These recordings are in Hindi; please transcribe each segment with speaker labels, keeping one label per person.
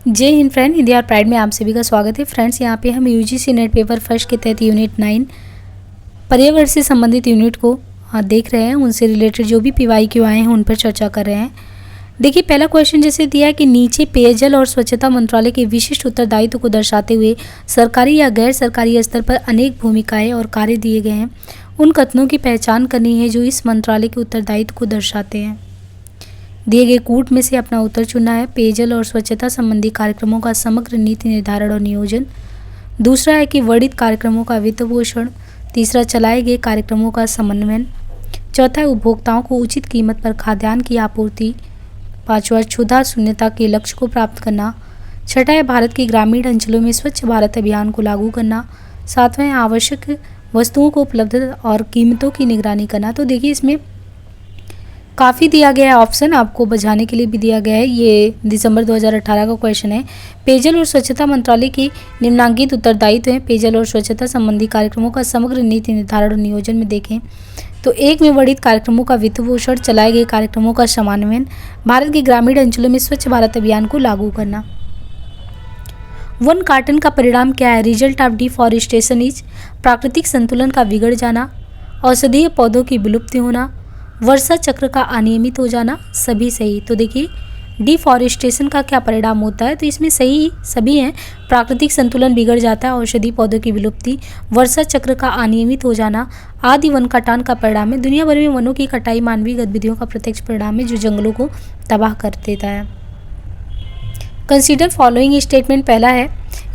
Speaker 1: जय हिंद फ्रेंड, हिंदी और प्राइड में आप सभी का स्वागत है। फ्रेंड्स, यहाँ पे हम यूजीसी नेट पेपर फर्स्ट के तहत यूनिट 9 पर्यावरण से संबंधित यूनिट को देख रहे हैं। उनसे रिलेटेड जो भी PYQ आए हैं उन पर चर्चा कर रहे हैं। देखिए, पहला क्वेश्चन जैसे दिया है कि नीचे पेयजल और स्वच्छता मंत्रालय के विशिष्ट उत्तरदायित्व को दर्शाते हुए सरकारी या गैर सरकारी स्तर पर अनेक भूमिकाएं और कार्य दिए गए हैं। उन कथनों की पहचान करनी है जो इस मंत्रालय के उत्तरदायित्व को दर्शाते हैं। दिए गए कूट में से अपना उत्तर चुनना है। पेयजल और स्वच्छता संबंधी कार्यक्रमों का समग्र नीति निर्धारण और नियोजन। दूसरा है कि वर्णित कार्यक्रमों का वित्त पोषण। तीसरा, चलाए गए कार्यक्रमों का समन्वयन। चौथा है उपभोक्ताओं को उचित कीमत पर खाद्यान्न की आपूर्ति। पांचवा, क्षुधा शून्यता के लक्ष्य को प्राप्त करना। छठा है भारत के ग्रामीण अंचलों में स्वच्छ भारत अभियान को लागू करना। सातवां है आवश्यक वस्तुओं को उपलब्ध और कीमतों की निगरानी करना। तो देखिए, इसमें काफ़ी दिया गया है ऑप्शन, आपको बजाने के लिए भी दिया गया है। ये दिसंबर 2018 का क्वेश्चन है। पेयजल और स्वच्छता मंत्रालय की निम्नांकित उत्तरदायित्व हैं। पेयजल और स्वच्छता संबंधी कार्यक्रमों का समग्र नीति निर्धारण और नियोजन में देखें तो एक में वर्णित कार्यक्रमों का वित्त पोषण, चलाए गए कार्यक्रमों का समन्वयन, भारत के ग्रामीण अंचलों में स्वच्छ भारत अभियान को लागू करना। वन काटन का परिणाम क्या है? रिजल्ट ऑफ डिफॉरेस्टेशन इज प्राकृतिक संतुलन का बिगड़ जाना, औषधीय पौधों की विलुप्ति होना, वर्षा चक्र का अनियमित हो जाना। सभी सही। तो देखिए, डिफॉरेस्टेशन का क्या परिणाम होता है? तो इसमें सही सभी हैं। प्राकृतिक संतुलन बिगड़ जाता है, औषधि पौधों की विलुप्ति, वर्षा चक्र का अनियमित हो जाना आदि वन कटान का परिणाम है। दुनिया भर में वनों की कटाई मानवीय गतिविधियों का प्रत्यक्ष परिणाम है जो जंगलों को तबाह कर देता है। Consider following statement. पहला है,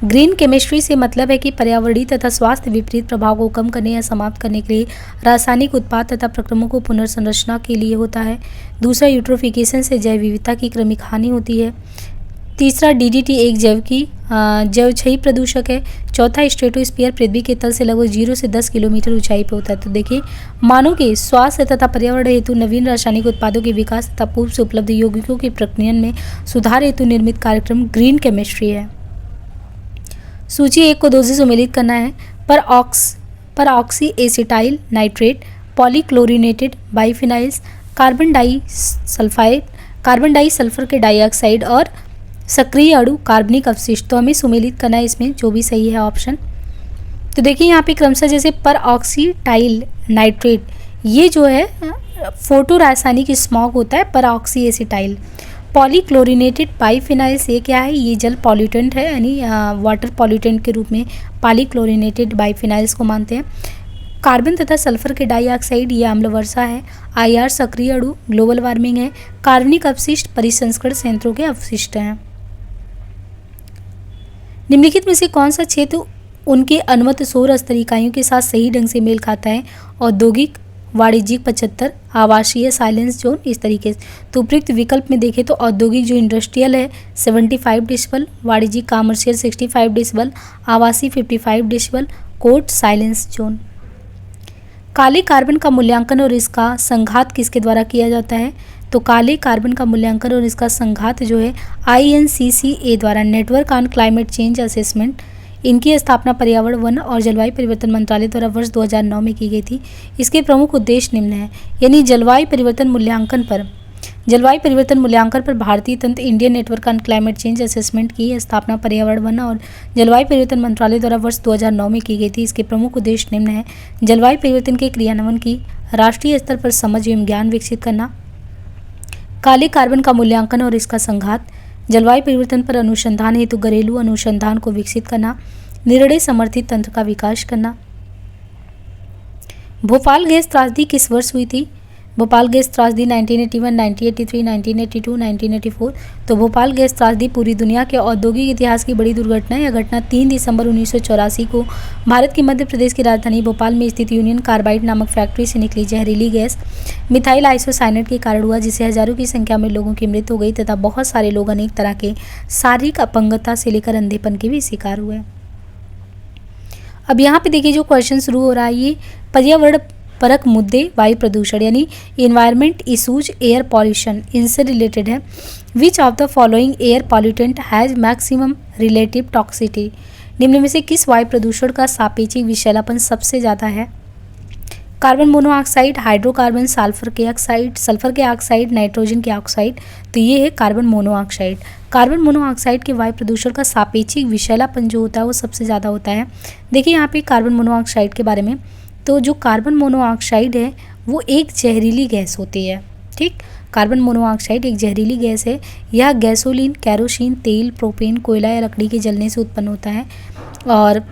Speaker 1: ग्रीन केमिस्ट्री से मतलब है कि पर्यावरणीय तथा स्वास्थ्य विपरीत प्रभाव को कम करने या समाप्त करने के लिए रासायनिक उत्पाद तथा प्रक्रमों को पुनर्संरचना के लिए होता है। दूसरा, यूट्रोफिकेशन से जैव विविधता की क्रमिक हानि होती है। तीसरा, DDT एक जैवक्षयी प्रदूषक है। चौथा, स्ट्रेटोस्फीयर पृथ्वी के तल से लगभग 0 से 10 किलोमीटर ऊंचाई पर होता है। तो देखिए, मानव के स्वास्थ्य तथा पर्यावरण हेतु नवीन रासायनिक उत्पादों के विकास तथा पूर्व से उपलब्ध यौगिकों के प्रक्रियन में सुधार हेतु निर्मित कार्यक्रम ग्रीन केमिस्ट्री है। सूची 1 को 2 से सम्मिलित करना है। पर oxy acetyl nitrate, polychlorinated biphenyls, carbon di sulphur के डाइऑक्साइड और सक्रिय अणु कार्बनिक अवशिष्ट। तो हमें सुमेलित करना है इसमें, जो भी सही है ऑप्शन। तो देखिए, यहाँ पे क्रमशः जैसे पर ऑक्सीटाइल नाइट्रेट, ये जो है फोटो रासायनिक स्मॉग होता है पर ऑक्सी एसिटाइल। पॉलीक्लोरिनेटेड बाइफिनाइल्स, ये क्या है? ये जल पॉल्यूटेंट है, यानी वाटर पॉल्यूटेंट के रूप में पॉलीक्लोरिनेटेड बाइफिनाइल्स को मानते हैं। कार्बन तथा सल्फर के डाइऑक्साइड, ये अम्ल वर्षा है। IR सक्रिय अणु, ग्लोबल वार्मिंग है। कार्बनिक अवशिष्ट परिसंस्करण संयंत्रों के अवशिष्ट हैं। निम्नलिखित में से कौन सा क्षेत्र उनके अनुमत सौर स्तर इकाइयों के साथ सही ढंग से मेल खाता है? औद्योगिक, वाणिज्यिक 75, आवासीय साइलेंस जोन, इस तरीके से। तो उपयुक्त विकल्प में देखें तो औद्योगिक जो इंडस्ट्रियल है 75 डेसिबल, वाणिज्यिक कॉमर्शियल 65 डेसिबल, आवासीय 55 डेसिबल, कोर्ट साइलेंस जोन। काले कार्बन का मूल्यांकन और इसका संघात किसके द्वारा किया जाता है? तो काले कार्बन का मूल्यांकन और इसका संघात जो है INCCA द्वारा, network on climate change assessment, इनकी स्थापना पर्यावरण, वन और जलवायु परिवर्तन मंत्रालय द्वारा वर्ष 2009 में की गई थी। इसके प्रमुख उद्देश्य निम्न हैं, यानी जलवायु परिवर्तन मूल्यांकन पर भारतीय तंत्र Indian network on climate change assessment की स्थापना पर्यावरण, वन और जलवायु परिवर्तन मंत्रालय द्वारा वर्ष 2009 में की गई थी। इसके प्रमुख उद्देश्य निम्न हैं, जलवायु परिवर्तन के क्रियान्वयन की राष्ट्रीय स्तर पर समझ एवं ज्ञान विकसित करना, काले कार्बन का मूल्यांकन और इसका संघात, जलवायु परिवर्तन पर अनुसंधान हेतु घरेलू अनुसंधान को विकसित करना, निर्णय समर्थित तंत्र का विकास करना। भोपाल गैस त्रासदी किस वर्ष हुई थी? भोपाल गैस त्रासदी 1981, 1983, 1982, 1984। तो भोपाल गैस त्रासदी पूरी दुनिया के औद्योगिक इतिहास की बड़ी दुर्घटना है। यह घटना 3 दिसंबर 1984 को भारत के मध्य प्रदेश की राजधानी भोपाल में स्थित यूनियन कार्बाइड नामक फैक्ट्री से निकली जहरीली गैस मिथाइल आइसोसाइनेट के कारण हुआ, जिससे हजारों की संख्या में लोगों की मृत्यु हो गई तथा बहुत सारे लोग अनेक तरह के शारीरिक अपंगता से लेकर अंधेपन के भी शिकार हुए। अब यहाँ पे देखिए, जो क्वेश्चन शुरू हो रहा है ये पर्यावरण परक मुद्दे वायु प्रदूषण यानी इन्वायरमेंट इशूज एयर पॉल्यूशन, इनसे रिलेटेड है। विच of the following air pollutant has maximum relative toxicity? निम्न में से किस वायु प्रदूषण का सापेक्षिक विषैलापन सबसे ज़्यादा है? कार्बन मोनोऑक्साइड, हाइड्रोकार्बन, सल्फर के ऑक्साइड, नाइट्रोजन के ऑक्साइड। तो ये है कार्बन मोनोऑक्साइड। कार्बन मोनोऑक्साइड के वायु प्रदूषण का सापेक्षिक विषैलापन जो होता है वो सबसे ज़्यादा होता है। देखिए यहाँ पे कार्बन मोनोऑक्साइड के बारे में, तो जो कार्बन मोनोऑक्साइड है वो एक जहरीली गैस होती है। ठीक, कार्बन मोनोऑक्साइड एक जहरीली गैस है। यह गैसोलीन, केरोसिन, तेल, प्रोपेन, कोयला या लकड़ी के जलने से उत्पन्न होता है। और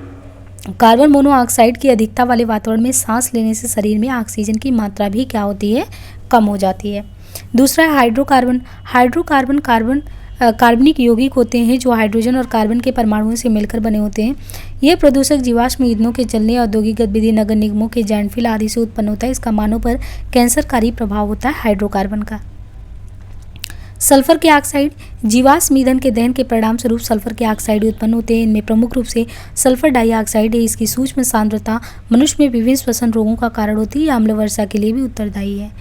Speaker 1: कार्बन मोनोऑक्साइड की अधिकता वाले वातावरण में सांस लेने से शरीर में ऑक्सीजन की मात्रा भी क्या होती है, कम हो जाती है। दूसरा है हाइड्रोकार्बन। हाइड्रोकार्बन कार्बनिक यौगिक होते हैं जो हाइड्रोजन और कार्बन के परमाणुओं से मिलकर बने होते हैं। यह प्रदूषक जीवाश्म ईंधनों के जलने, औद्योगिक गतिविधि, नगर निगमों के लैंडफिल आदि से उत्पन्न होता है। इसका मानव पर कैंसरकारी प्रभाव होता है हाइड्रोकार्बन का। सल्फर के ऑक्साइड, जीवाश्म ईंधन के दहन के परिणाम स्वरूप सल्फर के ऑक्साइड उत्पन्न होते हैं। इनमें प्रमुख रूप से सल्फर डाइऑक्साइड है। इसकी सूक्ष्म सांद्रता मनुष्य में विभिन्न श्वसन रोगों का कारण होती है। यह अम्ल वर्षा के लिए भी उत्तरदायी है।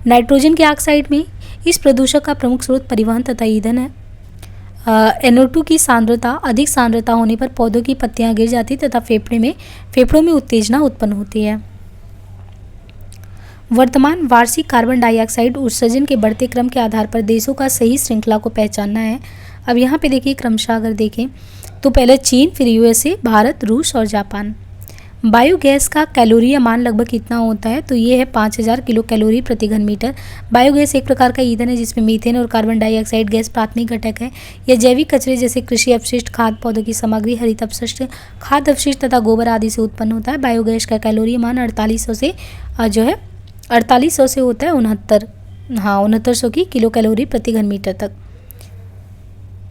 Speaker 1: नाइट्रोजन के ऑक्साइड में इस प्रदूषक का प्रमुख स्रोत परिवहन तथा ईंधन है। NO2 की अधिक सांद्रता होने पर पौधों की पत्तियां गिर जाती तथा फेफड़ों में उत्तेजना उत्पन्न होती है। वर्तमान वार्षिक कार्बन डाइऑक्साइड उत्सर्जन के बढ़ते क्रम के आधार पर देशों का सही श्रृंखला को पहचानना है। अब यहाँ पे देखिए क्रमशः अगर देखें तो पहले चीन, फिर USA, भारत, रूस और जापान। बायोगैस का कैलोरीय मान लगभग कितना होता है, तो ये है 5000 किलो कैलोरी प्रति घन मीटर। बायोगैस एक प्रकार का ईंधन है जिसमें मीथेन और कार्बन डाइऑक्साइड गैस प्राथमिक घटक है। यह जैविक कचरे जैसे कृषि अपशिष्ट, खाद्य पौधों की सामग्री, हरित अपशिष्ट, खाद्य अपशिष्ट तथा गोबर आदि से उत्पन्न होता है। बायोगैस का कैलोरीय मान 4800 से होता है 6900 की किलो कैलोरी प्रति घन मीटर तक।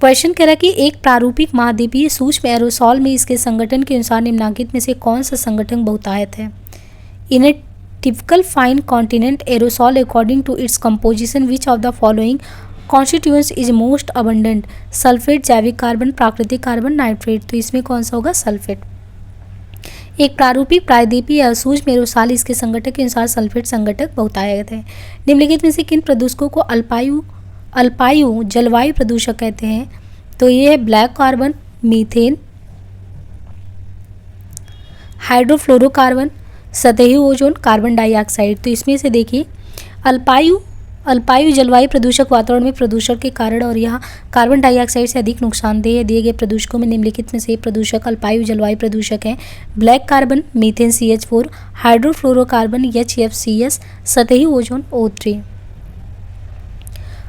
Speaker 1: क्वेश्चन कह रहा है कि एक प्रारूपिक महाद्वीपीय सूक्ष्म एरोसॉल में इसके संगठन के अनुसार निम्नलिखित में से कौन सा संगठन बहुतायत है। In a typical fine continent aerosol according to its composition which of the following constituents is most abundant. Sulphate, जैविक कार्बन, प्राकृतिक कार्बन, नाइट्रेट। तो इसमें कौन सा होगा, सल्फेट। एक प्रारूपिक प्रायद्वीपीय या सूक्ष्म एरोसॉल इसके संगठक के अनुसार सल्फेट संगठक बहुतायत है। निम्नलिखित में से किन प्रदूषकों को अल्पायु जलवायु प्रदूषक कहते हैं, तो ये है ब्लैक कार्बन, मीथेन, हाइड्रोफ्लोरोकार्बन, सतही ओजोन, कार्बन डाइऑक्साइड। तो इसमें से देखिए अल्पायु जलवायु प्रदूषक वातावरण में प्रदूषण के कारण और यहाँ कार्बन डाइऑक्साइड से अधिक नुकसानदेह है। दिए गए प्रदूषकों में निम्नलिखित में से प्रदूषक अल्पायु जलवायु प्रदूषक हैं। Black carbon, methane CH4, hydrofluorocarbon HFCs, सतही ओजोन O3।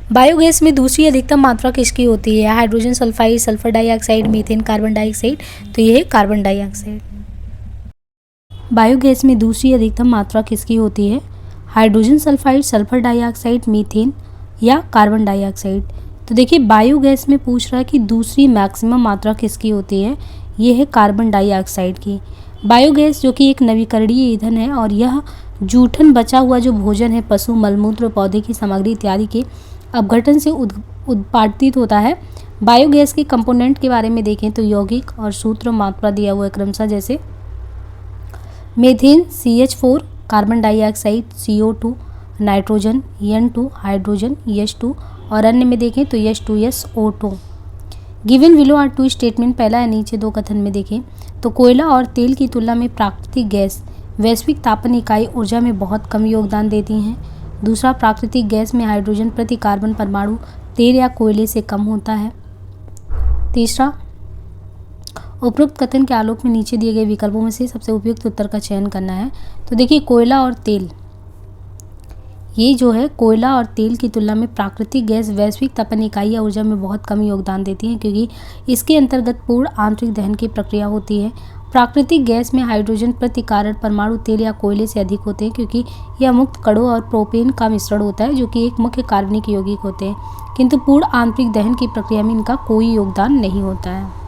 Speaker 1: बायोगैस में दूसरी अधिकतम मात्रा किसकी होती है, hydrogen sulphide, sulphur dioxide, methane, carbon dioxide. तो ये है कार्बन डाइऑक्साइड। बायोगैस में दूसरी अधिकतम मात्रा किसकी होती है, hydrogen sulphide, sulphur dioxide, methane या कार्बन डाइऑक्साइड। तो देखिए बायोगैस में पूछ रहा है कि दूसरी मैक्सिमम मात्रा किसकी होती है, ये है कार्बन डाइऑक्साइड की। बायोगैस जो कि एक नवीकरणीय ईंधन है और यह जूठन बचा हुआ जो भोजन है, पशु मलमूत्र, पौधे की सामग्री इत्यादि के अपघटन से उत्पादित होता है। बायोगैस के कंपोनेंट के बारे में देखें तो यौगिक और सूत्र मात्रा दिया हुआ है क्रमशः, जैसे methane CH4, carbon dioxide CO2, nitrogen N2, hydrogen H2 और अन्य में देखें तो H2SO2। Given below are two statement, पहला है नीचे दो कथन में देखें तो कोयला और तेल की तुलना में प्राकृतिक गैस वैश्विक तापन इकाई ऊर्जा में बहुत कम योगदान देती हैं। दूसरा, प्राकृतिक गैस में हाइड्रोजन प्रति कार्बन परमाणु तेल या कोयले से कम होता है। तीसरा, उपरोक्त कथन के आलोक में नीचे दिए गए विकल्पों में से सबसे उपयुक्त उत्तर का चयन करना है। तो देखिए कोयला और तेल, ये जो है कोयला और तेल की तुलना में प्राकृतिक गैस वैश्विक तापन इकाई या ऊर्जा में बहुत कम योगदान देती है, क्योंकि इसके अंतर्गत पूर्ण आंतरिक दहन की प्रक्रिया होती है। प्राकृतिक गैस में हाइड्रोजन प्रति कारण परमाणु तेल या कोयले से अधिक होते हैं, क्योंकि यह मुक्त कणों और प्रोपेन का मिश्रण होता है जो कि एक मुख्य कार्बनिक यौगिक होते हैं, किंतु पूर्ण आंतरिक दहन की प्रक्रिया में इनका कोई योगदान नहीं होता है।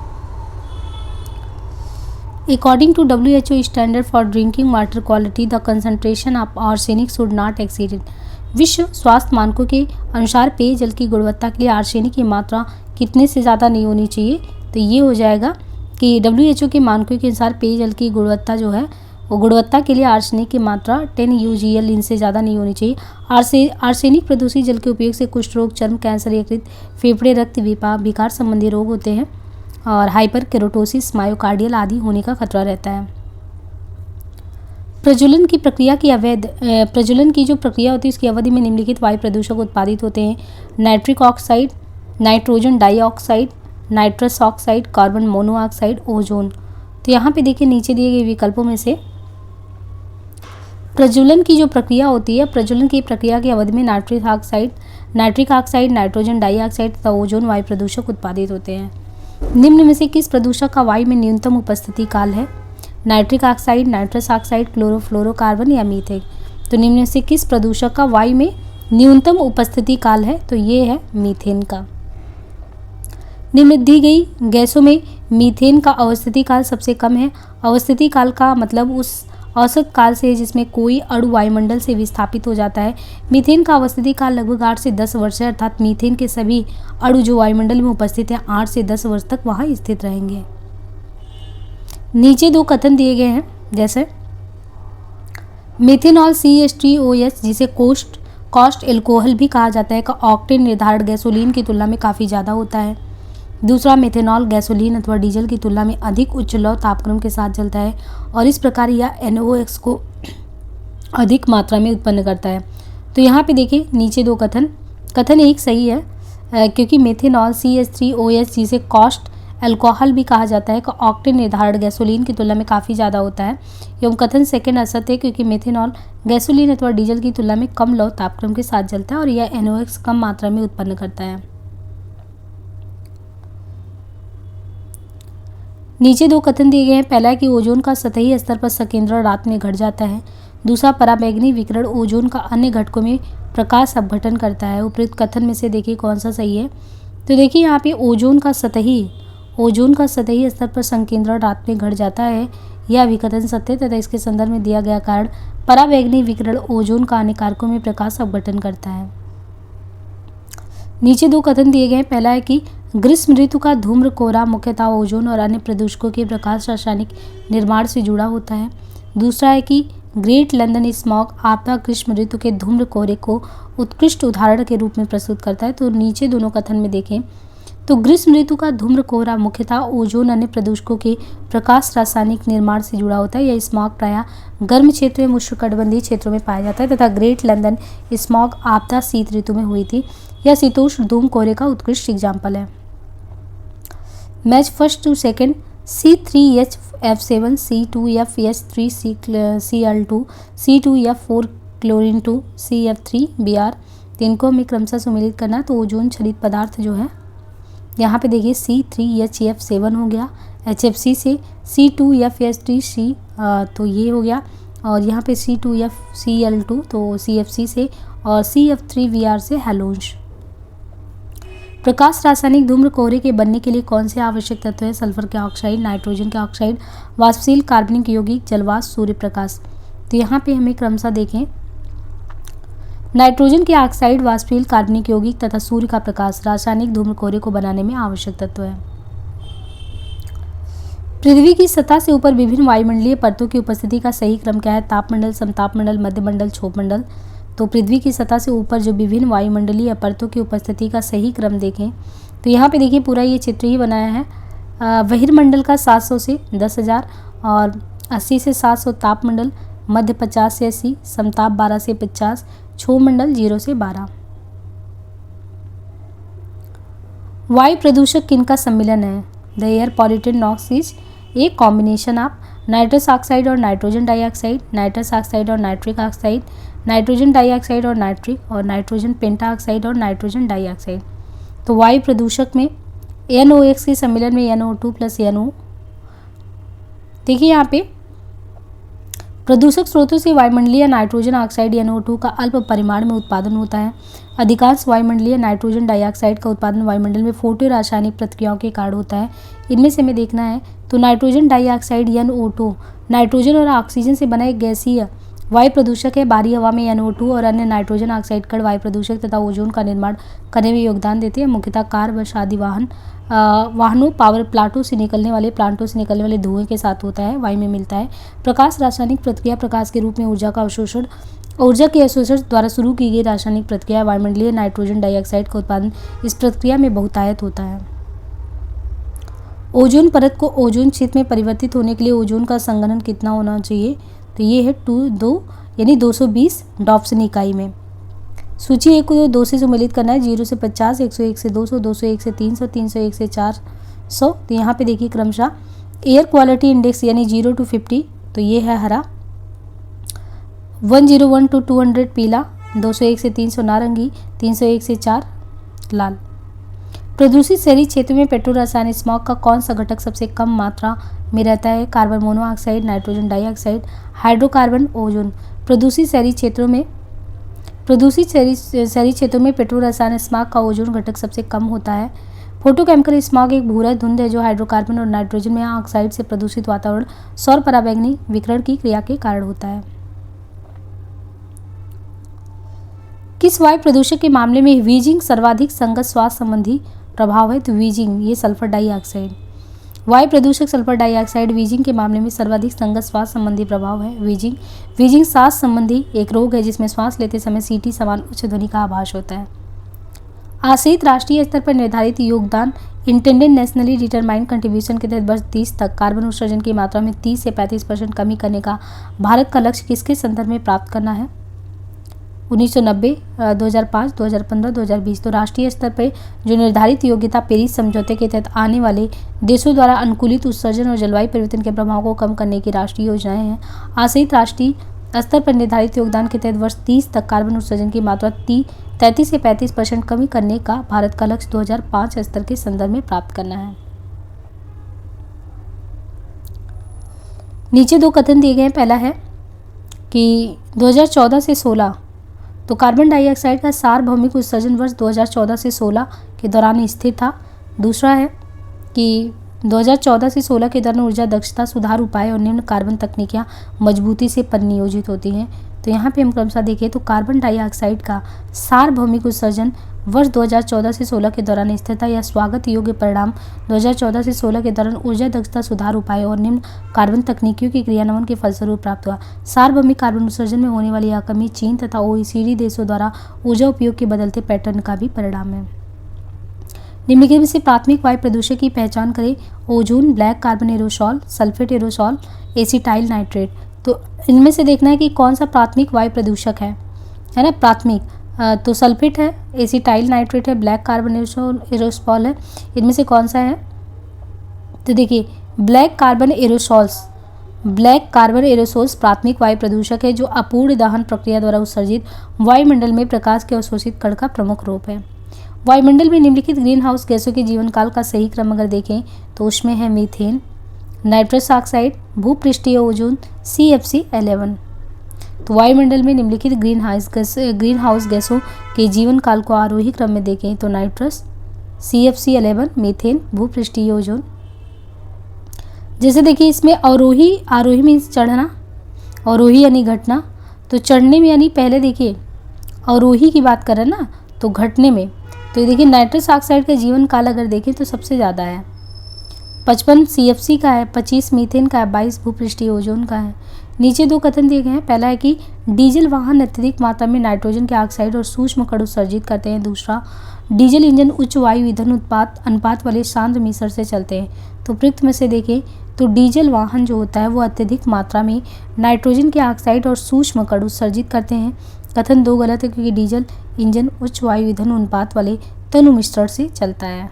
Speaker 1: According to WHO standard for drinking water quality, the concentration of arsenic should not exceed it. विश्व स्वास्थ्य मानकों के अनुसार पेयजल की गुणवत्ता के लिए आर्सेनिक की मात्रा कितने से ज़्यादा नहीं होनी चाहिए, तो ये हो जाएगा कि WHO के मानकों के अनुसार पेयजल की गुणवत्ता जो है वो गुणवत्ता के लिए आर्सेनिक की मात्रा 10 UGL इनसे ज़्यादा नहीं होनी चाहिए। आर्सेनिक प्रदूषित जल के उपयोग से कुष्ठ रोग, चर्म कैंसर, यकृत, फेफड़े, रक्त विकार संबंधी रोग होते हैं और हाइपर केरोटोसिस, मायोकार्डियल आदि होने का खतरा रहता है। प्रज्वलन की प्रक्रिया की अवैध प्रज्वलन की जो प्रक्रिया होती है उसकी अवधि में निम्नलिखित वायु प्रदूषक उत्पादित होते हैं: nitric oxide, nitrogen dioxide, nitrous oxide, carbon monoxide, ozone. तो यहाँ पे देखिए नीचे दिए गए विकल्पों में से प्रज्वलन की जो प्रक्रिया होती है, प्रज्वलन की प्रक्रिया की अवधि में नाइट्रिक ऑक्साइड, नाइट्रोजन डाइऑक्साइड तथा ओजोन वायु प्रदूषक उत्पादित होते हैं। निम्न में से किस प्रदूषक का वायु में न्यूनतम उपस्थिति काल है? Nitric oxide, nitrous oxide, chlorofluorocarbon या मीथेन। तो निम्न में से किस प्रदूषक का वायु में न्यूनतम उपस्थिति काल है? तो ये है मीथेन का। निम्न दी गई गैसों में मीथेन का अवस्थिति काल सबसे कम है। अवस्थिति काल का मतलब उस औसत काल से जिसमें कोई अणु वायुमंडल से विस्थापित हो जाता है। मीथेन का अवस्थिति काल लगभग 8 से 10 वर्ष है, अर्थात मीथेन के सभी अणु जो वायुमंडल में उपस्थित हैं 8 से 10 वर्ष तक वहाँ स्थित रहेंगे। नीचे 2 कथन दिए गए हैं, जैसे मेथेनॉल CH3OH जिसे कॉस्ट एल्कोहल भी कहा जाता है का ऑक्टेन निर्धारण गैसोलीन की तुलना में काफ़ी ज़्यादा होता है। दूसरा, मेथेनॉल गैसोलीन अथवा डीजल की तुलना में अधिक उच्च लौ तापक्रम के साथ जलता है और इस प्रकार यह NOx को अधिक मात्रा में उत्पन्न करता है। तो यहाँ पे देखिए नीचे 2 कथन एक सही है, क्योंकि मेथेनॉल CH3OH जिसे कॉस्ट एल्कोहल भी कहा जाता है का ऑक्टेन निर्धारण गैसोलीन की तुलना में काफ़ी ज़्यादा होता है। एवं कथन सेकंड असत्य है, क्योंकि मेथेनॉल गैसोलीन अथवा डीजल की तुलना में कम लौ तापक्रम के साथ जलता है और यह NOx कम मात्रा में उत्पन्न करता है। नीचे 2 कथन दिए गए हैं। पहला है कि ओजोन का सतही स्तर पर संकेंद्रण रात में घट जाता है। दूसरा, पराबैंगनी विकिरण ओजोन का अन्य घटकों में प्रकाश अपघटन करता है। उपरोक्त कथन में से देखिए कौन सा सही है? तो देखिए यहाँ पे ओजोन का सतही स्तर पर संकेंद्रण रात में घट जाता है, यह अभिकथन सत्य तथा इसके संदर्भ में दिया गया कारण पराबैंगनी विकिरण ओजोन का अन्य कारकों में प्रकाश अपघटन करता है। नीचे 2 कथन दिए गए हैं। पहला है कि ग्रीष्म ऋतु का धूम्र कोहरा मुख्यतः ओजोन और अन्य प्रदूषकों के प्रकाश रासायनिक निर्माण से जुड़ा होता है। दूसरा है कि ग्रेट लंदन स्मॉग आपदा ग्रीष्म ऋतु के धूम्र कोहरे को उत्कृष्ट उदाहरण के रूप में प्रस्तुत करता है। तो नीचे दोनों कथन में देखें तो ग्रीष्म ऋतु का धूम्र कोहरा मुख्यतः ओजोन अन्य प्रदूषकों के प्रकाश रासायनिक निर्माण से जुड़ा होता है। यह स्मॉग प्रायः गर्म क्षेत्र में उष्णकटिबंधीय क्षेत्रों में पाया जाता है तथा ग्रेट लंदन स्मॉग आपदा शीत ऋतु में हुई थी। यह शीतोष्ण धूम कोहरे का उत्कृष्ट एग्जाम्पल है। Match first to second C3H7, C2FH3Cl2, C2F4 chlorine 2, CF3Br। तो इनको हमें क्रमशः सम्मिलित करना है। तो ओजोन छलित पदार्थ जो है यहाँ पे देखिए C3HF7 हो गया, HFC से C2FH3C तो ये हो गया, और यहाँ पे C2FCl2 तो CFC से, और CF3Br से हैलोंस। प्रकाश रासायनिक धूम्र कोहरे के बनने के लिए कौन से आवश्यक तत्व है? सल्फर के ऑक्साइड, नाइट्रोजन के ऑक्साइड, वाष्पशील कार्बनिक यौगिक, जलवाष्प, सूर्य प्रकाश। तो यहाँ पे हमें क्रमशः देखें नाइट्रोजन के ऑक्साइड, वाष्पशील कार्बनिक यौगिक तथा सूर्य का प्रकाश रासायनिक धूम्र कोहरे को बनाने में आवश्यक तत्व है। पृथ्वी की सतह से ऊपर विभिन्न वायुमंडलीय परतों की उपस्थिति का सही क्रम क्या है? तापमंडल, समतापमंडल, मध्यमंडल, क्षोभमंडल। तो पृथ्वी की सतह से ऊपर जो विभिन्न वायुमंडलीय परतों की उपस्थिति का सही क्रम देखें तो यहाँ पे देखिए पूरा ये चित्र ही बनाया है। बहिर्मंडल का 700 से 10,000 और 80 से 700 तापमंडल, मध्य 50 से 80, समताप 12 से 50, क्षोभमंडल 0 से 12। वायु प्रदूषक किनका सम्मिलन है? The air pollutant NOx is a combination of nitrous oxide और नाइट्रोजन डाइऑक्साइड, नाइट्रस ऑक्साइड और नाइट्रिक ऑक्साइड, नाइट्रोजन डाइऑक्साइड और नाइट्रिक, और नाइट्रोजन पेंटाऑक्साइड और नाइट्रोजन डाइऑक्साइड। तो वायु प्रदूषक में NOx के सम्मिलन में NO2 प्लस NO। देखिए यहाँ पे प्रदूषक स्रोतों से वायुमंडलीय नाइट्रोजन ऑक्साइड NO2 का अल्प परिमाण में उत्पादन होता है। अधिकांश वायुमंडलीय नाइट्रोजन डाइऑक्साइड का उत्पादन वायुमंडल में फोटो रासायनिक प्रतिक्रियाओं के कारण होता है। इनमें से हमें देखना है तो नाइट्रोजन डाइऑक्साइड NO2 नाइट्रोजन और ऑक्सीजन से बना एक गैसीय वायु प्रदूषक है। बाहरी हवा में NO2 और अन्य नाइट्रोजन ऑक्साइड कण वायु प्रदूषक तथा ओजोन का निर्माण करने में योगदान देते हैं। मुख्यतः कार, बस आदि वाहनों, पावर प्लांटों से निकलने वाले धुएं के साथ होता है, वायु में मिलता है। प्रकाश रासायनिक प्रक्रिया प्रकाश के रूप में ऊर्जा के अवशोषण द्वारा शुरू की गई रासायनिक प्रक्रिया वायुमंडलीय नाइट्रोजन डाइऑक्साइड का उत्पादन इस प्रक्रिया में बहुतायत होता है। ओजोन परत को ओजोन क्षेत्र में परिवर्तित होने के लिए ओजोन का संघनन कितना होना चाहिए? तो ये है 2 यानी 220 डॉप्सन इकाई में। सूची 1 को 2 से सम्मिलित करना है, 0 से 50, 101 से 200, 201 से 300, 301 से 400। तो यहाँ पे देखिए क्रमशः एयर क्वालिटी इंडेक्स यानी 0 to 50, तो ये है हरा, 101 to 200 पीला, 201 से 300 नारंगी, 301 से 4 लाल। प्रदूषित शहरी क्षेत्र में पेट्रो रासायनिक स्मॉग का कौन सा घटक सबसे कम मात्रा में रहता है? Carbon monoxide, nitrogen dioxide, hydrocarbon, ozone. प्रदूषित शहरी क्षेत्रों में पेट्रो रासायनिक स्मॉग का ओजोन घटक सबसे कम होता है। फोटोकेमिकल स्मॉग एक भूरा धुंध है जो हाइड्रोकार्बन और नाइट्रोजन में ऑक्साइड से प्रदूषित वातावरण सौर पराबैंगनी विकिरण की क्रिया के कारण होता है। किस वायु प्रदूषक के मामले में व्हीजिंग सर्वाधिक संगत स्वास्थ्य संबंधी प्रभाव है? तो व्हीजिंग, ये सल्फर डाइऑक्साइड। वायु प्रदूषक सल्फर डाइऑक्साइड व्हीजिंग के मामले में सर्वाधिक संगत स्वास्थ्य संबंधी प्रभाव है। व्हीजिंग सांस संबंधी एक रोग है जिसमें श्वास लेते समय सीटी समान उच्च ध्वनि का आभास होता है। आश्रित राष्ट्रीय स्तर पर निर्धारित योगदान इंटेंडेड नेशनली डिटरमाइंड कंट्रीब्यूशन के तहत वर्ष 30 तक कार्बन उत्सर्जन की मात्रा में 30 से 35% कमी करने का भारत का लक्ष्य किसके संदर्भ में प्राप्त करना है? 1990, 2005, 2015, 2020। तो राष्ट्रीय स्तर पर जो निर्धारित योग्यता पेरिस समझौते के तहत आने वाले देशों द्वारा अनुकूलित उत्सर्जन और जलवायु परिवर्तन के प्रभाव को कम करने की राष्ट्रीय योजनाएं हैं। आश्रित राष्ट्रीय स्तर पर निर्धारित योगदान के तहत वर्ष 30 तक कार्बन उत्सर्जन की मात्रा 33 से 35% कमी करने का भारत का लक्ष्य 2005 स्तर के संदर्भ में प्राप्त करना है। नीचे 2 कथन दिए गए हैं। पहला है कि 2014 से 16 तो कार्बन डाइऑक्साइड का सार्वभौमिक उत्सर्जन वर्ष 2014 से 16 के दौरान स्थिर था। दूसरा है कि 2014 से 16 के दौरान ऊर्जा दक्षता सुधार उपाय और निम्न कार्बन तकनीकियां मजबूती से परिनियोजित होती हैं। तो यहाँ पे हम क्रमशः देखें तो कार्बन डाइऑक्साइड का सार्वभौमिक उत्सर्जन वर्ष 2014 से 16 के दौरान स्थिर था। यह स्वागत योग्य परिणाम 2014 से 16 के दौरान ऊर्जा दक्षता सुधार उपाय और निम्न कार्बन तकनीकियों के क्रियान्वयन के फलस्वरूप प्राप्त हुआ। सार्वभौमिक कार्बन उत्सर्जन में होने वाली यह कमी चीन तथा OECD देशों द्वारा ऊर्जा उपयोग के बदलते पैटर्न का भी परिणाम है। निम्नलिखित में से प्राथमिक वायु प्रदूषक की पहचान करें। Ozone, black carbon aerosol, sulphate aerosol, acetyl nitrate. तो इनमें से देखना है कि कौन सा प्राथमिक वायु प्रदूषक है ना। प्राथमिक तो सल्फेट है, एसिटाइल नाइट्रेट है, ब्लैक कार्बन एरोसॉल है। इनमें से कौन सा है? तो देखिए ब्लैक कार्बन एरोसोल्स प्राथमिक वायु प्रदूषक है जो अपूर्ण दहन प्रक्रिया द्वारा उत्सर्जित वायुमंडल में प्रकाश के अवशोषित कण का प्रमुख रूप है। वायुमंडल में निम्नलिखित ग्रीन हाउस गैसों के जीवन काल का सही क्रम अगर देखें तो उसमें है मीथेन, नाइट्रस ऑक्साइड, भूपृष्ठीय ओजोन, CFC11। तो वायुमंडल में निम्नलिखित ग्रीन हाउस गैसों के जीवन काल को आरोही क्रम में देखें तो नाइट्रस, CFC11, मीथेन, भूपृष्ठीय ओजोन। जैसे देखिए इसमें आरोही मीन्स चढ़ना, अवरोही यानी घटना। तो चढ़ने में यानी पहले देखिए अवरोही की बात करें ना तो घटने में, तो ये देखिए नाइट्रस ऑक्साइड का जीवन काल अगर देखें तो सबसे ज़्यादा है, 55 CFC का है, 25 मीथेन का है, 22 भूपृष्ठीय ओजोन का है। नीचे 2 कथन दिए गए हैं। पहला है कि डीजल वाहन अत्यधिक मात्रा में नाइट्रोजन के ऑक्साइड और सूक्ष्म कण उत्सर्जित करते हैं। दूसरा, डीजल इंजन उच्च वायु ईंधन अनुपात वाले शांत मिश्रण से चलते हैं। तो उपयुक्त में से देखें तो डीजल वाहन जो होता है वो अत्यधिक मात्रा में नाइट्रोजन के ऑक्साइड और सूक्ष्म कण उत्सर्जित करते हैं। कथन 2 गलत है क्योंकि डीजल इंजन उच्च वायु ईंधन अनुपात वाले तनु मिश्रण से चलता है।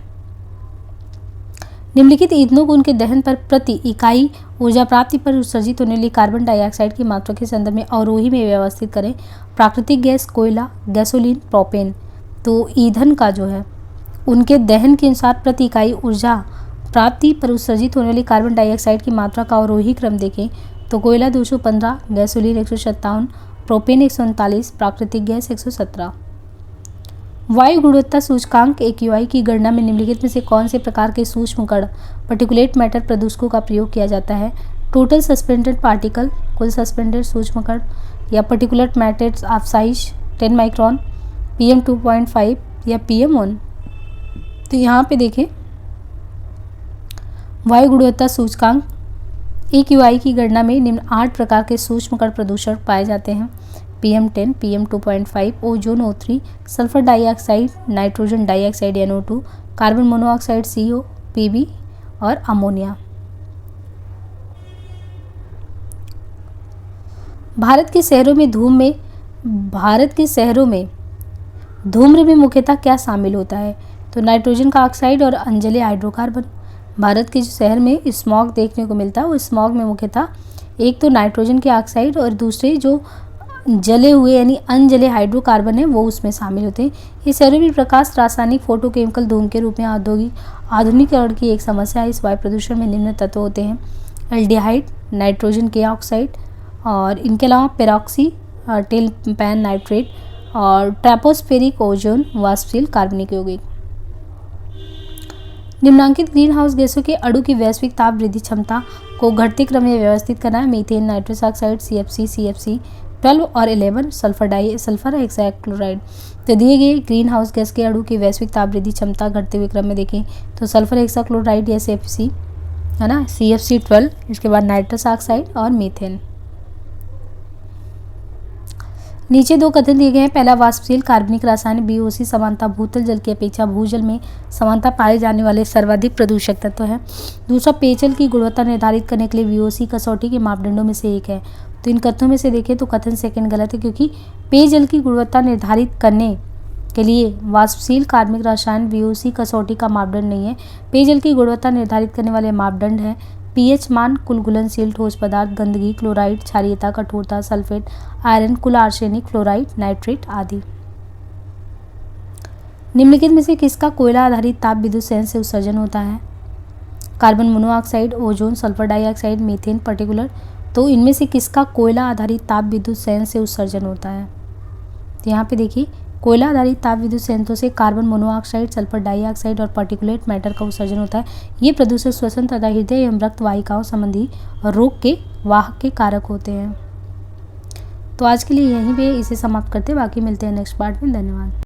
Speaker 1: निम्नलिखित ईंधनों को उनके दहन पर प्रति इकाई ऊर्जा प्राप्ति पर उत्सर्जित होने वाली कार्बन डाइऑक्साइड की मात्रा के संदर्भ में अवरोही में व्यवस्थित करें। प्राकृतिक गैस, कोयला, गैसोलीन, प्रोपेन। तो ईंधन का जो है उनके दहन के अनुसार प्रति इकाई ऊर्जा प्राप्ति पर उत्सर्जित होने वाली कार्बन डाइऑक्साइड की मात्रा का अवरोही क्रम देखें तो कोयला 215, गैसोलीन 157, प्रोपेन 139, प्राकृतिक गैस 117। वायु गुणवत्ता सूचकांक AQI की गणना में निम्नलिखित में से कौन से प्रकार के सूक्ष्म कण पार्टिकुलेट मैटर प्रदूषकों का प्रयोग किया जाता है? टोटल सस्पेंडेड पार्टिकल, कुल सस्पेंडेड सूक्ष्म कण, या particulate matter of size 10 micron, PM2.5 या PM1। तो यहाँ पे देखें वायु गुणवत्ता सूचकांक AQI की गणना में निम्न 8 प्रकार के सूक्ष्म कण प्रदूषक पाए जाते हैं। PM10, PM2.5, ozone O3, sulphur dioxide, nitrogen dioxide NO2, carbon monoxide CO, PB और अमोनिया। भारत के शहरों में धूम्र में मुख्यतः क्या शामिल होता है? तो नाइट्रोजन का ऑक्साइड और अनजले हाइड्रोकार्बन। भारत के जो शहर में स्मॉग देखने को मिलता है, वो स्मॉग में मुख्यतः एक तो नाइट्रोजन के ऑक्साइड और दूसरे जो जले हुए यानी अनजले हाइड्रोकार्बन है वो उसमें शामिल होते हैं। ये शहरों में प्रकाश, रासायनिक, फोटोकेमिकल धूम के रूप में आधुनिकीकरण की एक समस्या है। इस वायु प्रदूषण में निम्न तत्व होते हैं: एल्डिहाइड, नाइट्रोजन के ऑक्साइड, और इनके अलावा पेरोक्सी टेलपैन नाइट्रेट और ट्रैपोस्फेरिक ओजोन वाष्पशील कार्बनिक यौगिक। निम्नांकित ग्रीन हाउस गैसों के अणु की वैश्विक ताप वृद्धि क्षमता को घटते क्रम में व्यवस्थित करना है: मीथेन, नाइट्रस ऑक्साइड, CFC 12 और 11, सल्फर हेक्साक्लोराइड। तो दिए गए ग्रीन हाउस गैस के अणु की वैश्विक ताप वृद्धि क्षमता घटते हुए क्रम में देखें तो सल्फर हेक्साक्लोराइड या CFC है ना, CFC 12, इसके बाद नाइट्रस ऑक्साइड और मीथेन। नीचे दो कथन दिए गए हैं। पहला, वाष्पशील कार्बनिक रासायनिक BOC समानता भूतल जल की अपेक्षा भूजल में समानता पाए जाने वाले सर्वाधिक प्रदूषक तत्व है। दूसरा, पेयजल की गुणवत्ता निर्धारित करने के लिए VOC कसौटी के मापदंडों में से एक है। तो इन कथनों में से देखें तो कथन सेकंड गलत है, क्योंकि पेयजल की गुणवत्ता निर्धारित करने के लिए वाष्पशील कार्बनिक रसायन VOC कसौटी का मापदंड नहीं है। पेयजल की गुणवत्ता निर्धारित करने वाले मापदंड है pH मान, कुल घुलनशील ठोस पदार्थ, गंदगी, क्लोराइड, क्षारीयता, कठोरता, सल्फेट, आयरन, कुल आर्सेनिक, फ्लोराइड, नाइट्रेट आदि। निम्नलिखित में से किसका कोयला आधारित ताप विद्युत संयंत्र से उत्सर्जन होता है? Carbon monoxide, ozone, sulphur dioxide, methane, particular. तो इनमें से किसका कोयला आधारित ताप विद्युत संयंत्र से उत्सर्जन होता है? तो यहाँ पे देखिए, कोयला आधारित ताप विद्युत संयंत्रों से कार्बन मोनोऑक्साइड, सल्फर डाइऑक्साइड और पार्टिकुलेट मैटर का उत्सर्जन होता है। ये प्रदूषक श्वसन तथा हृदय एवं रक्त वाहिकाओं संबंधी रोग के वाहक के कारक होते हैं। तो आज के लिए यहीं पे इसे समाप्त करते हैं, बाकी मिलते हैं नेक्स्ट पार्ट में। धन्यवाद।